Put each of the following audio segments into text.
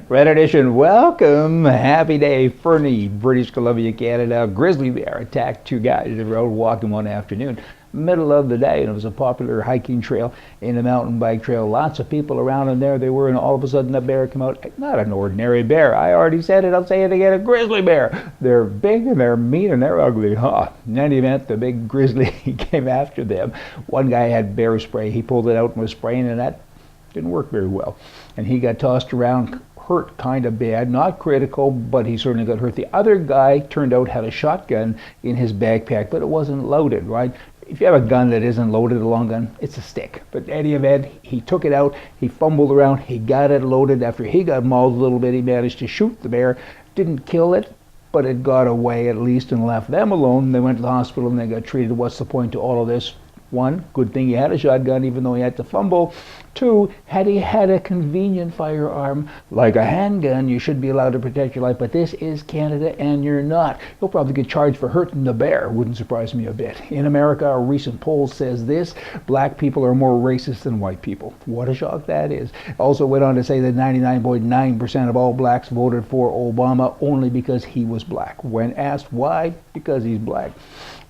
Red Edition, welcome. Happy day, Fernie, British Columbia, Canada. Grizzly bear attacked two guys in the road walking one afternoon. Middle of the day, and it was a popular hiking trail in a mountain bike trail. Lots of people around, and there they were, and all of a sudden a bear came out. Not an ordinary bear. I already said it. I'll say it again. A grizzly bear. They're big and they're mean and they're ugly. In any event, the big grizzly came after them. One guy had bear spray. He pulled it out and was spraying, and that didn't work very well. And he got tossed around, hurt kind of bad, not critical, but he certainly got hurt. The other guy turned out had a shotgun in his backpack, but it wasn't loaded, right? If you have a gun that isn't loaded, a long gun, it's a stick. But in any event, he took it out, he fumbled around, he got it loaded. After he got mauled a little bit, he managed to shoot the bear. Didn't kill it, but it got away at least and left them alone. They went to the hospital and they got treated. What's the point to all of this? One, good thing he had a shotgun even though he had to fumble. Two, had he had a convenient firearm like a handgun, you should be allowed to protect your life. But this is Canada and you're not. You'll probably get charged for hurting the bear. Wouldn't surprise me a bit. In America, a recent poll says this: black people are more racist than white people. What a shock that is. Also went on to say that 99.9% of all blacks voted for Obama only because he was black. When asked why, because he's black.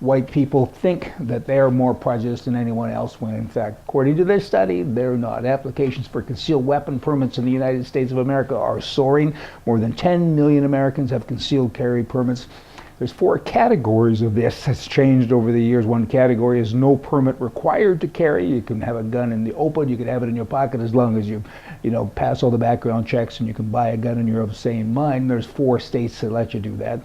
White people think that they're more prejudiced than anyone else, when in fact, according to this study, they're not. Applications for concealed weapon permits in the United States of America are soaring. More than 10 million Americans have concealed carry permits. There's 4 categories of this that's changed over the years. One category is no permit required to carry. You can have a gun in the open. You can have it in your pocket as long as you pass all the background checks, and you can buy a gun and you're of the same mind. There's 4 states that let you do that.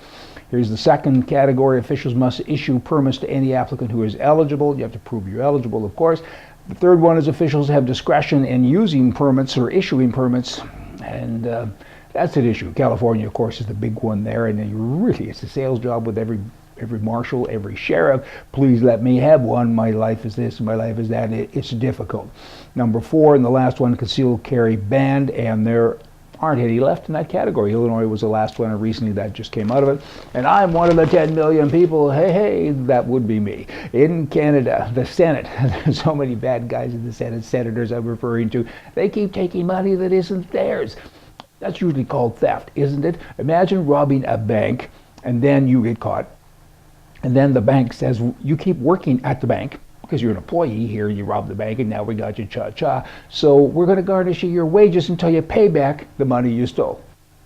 Here's the second category. Officials must issue permits to any applicant who is eligible. You have to prove you're eligible, of course. The third one is officials have discretion in using permits or issuing permits, and that's an issue. California, of course, is the big one there, and really it's a sales job with every marshal, every sheriff. Please let me have one. My life is this, my life is that. It's difficult. Number 4, and the last one, concealed carry banned, and there aren't any left in that category. Illinois was the last one, and recently that just came out of it. And I'm one of the 10 million people. Hey, that would be me. In Canada, the Senate, there's so many bad guys in the Senate, senators I'm referring to, they keep taking money that isn't theirs. That's usually called theft, isn't it? Imagine robbing a bank and then you get caught. And then the bank says, you keep working at the bank because you're an employee here, you robbed the bank and now we got you cha-cha. So we're going to garnish your wages until you pay back the money you stole.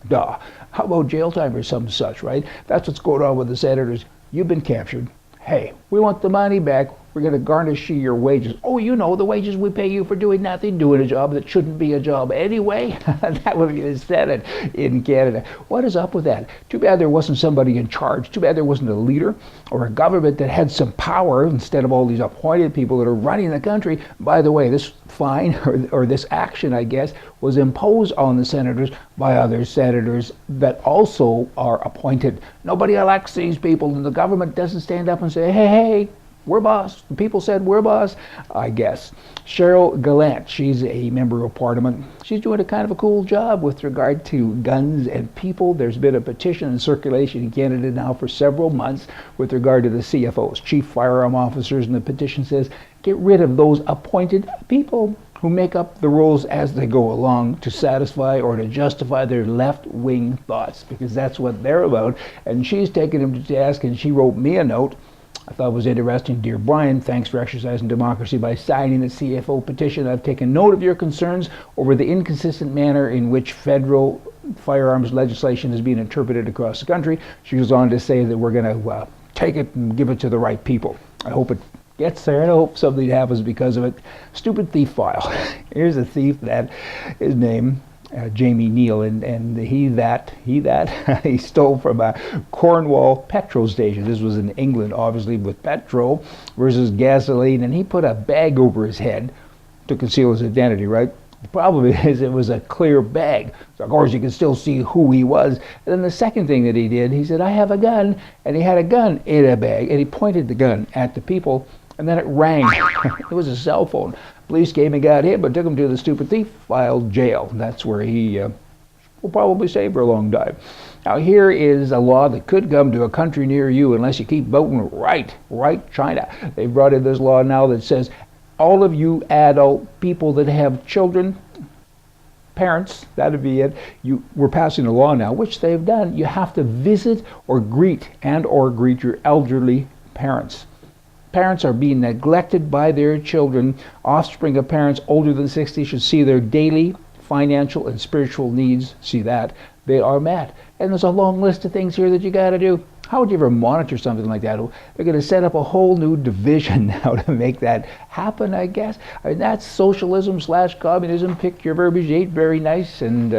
Duh. How about jail time or something such, right? That's what's going on with the senators. You've been captured. Hey, we want the money back. We're going to garnish your wages. Oh, the wages we pay you for doing nothing, doing a job that shouldn't be a job anyway. That would be the Senate in Canada. What is up with that? Too bad there wasn't somebody in charge. Too bad there wasn't a leader or a government that had some power instead of all these appointed people that are running the country. By the way, this fine or this action, I guess, was imposed on the senators by other senators that also are appointed. Nobody elects these people, and the government doesn't stand up and say, hey, we're boss. The people said we're boss, I guess. Cheryl Gallant, she's a member of Parliament. She's doing a kind of a cool job with regard to guns and people. There's been a petition in circulation in Canada now for several months with regard to the CFOs, Chief Firearm Officers, and the petition says, get rid of those appointed people who make up the rules as they go along to satisfy or to justify their left-wing thoughts, because that's what they're about. And she's taken them to task, and she wrote me a note I thought it was interesting. Dear Brian, thanks for exercising democracy by signing the CFO petition. I've taken note of your concerns over the inconsistent manner in which federal firearms legislation is being interpreted across the country. She goes on to say that we're going to take it and give it to the right people. I hope it gets there, and I hope something happens because of it. Stupid thief file. Here's a thief that his name Jamie Neal, and he stole from a Cornwall petrol station. This was in England, obviously, with petrol versus gasoline, and he put a bag over his head to conceal his identity, right? The problem is it was a clear bag, so of course you can still see who he was. And then the second thing that he did, he said, I have a gun, and he had a gun in a bag, and he pointed the gun at the people, and then it rang. It was a cell phone. Police came and got him, but took him to the stupid thief file jail. That's where he will probably stay for a long time. Now here is a law that could come to a country near you unless you keep voting right, China. They brought in this law now that says all of you adult people that have children, parents, that'd be it. We're passing a law now, which they've done. You have to visit or greet your elderly parents. Parents are being neglected by their children. Offspring of parents older than 60 should see their daily financial and spiritual needs, see that they are met. And there's a long list of things here that you got to do. How would you ever monitor something like that? They're going to set up a whole new division now to make that happen, I guess. I mean, that's socialism/communism. Pick your verbiage, ain't very nice, and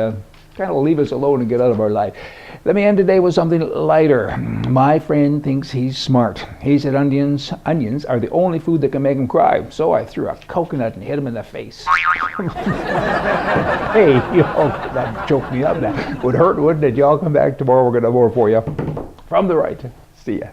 kind of leave us alone and get out of our life. Let me end today with something lighter. My friend thinks he's smart. He said onions are the only food that can make him cry. So I threw a coconut and hit him in the face. Hey, that choked me up. That would hurt, wouldn't it? Y'all come back tomorrow. We're going to have more for you. From the right. See ya.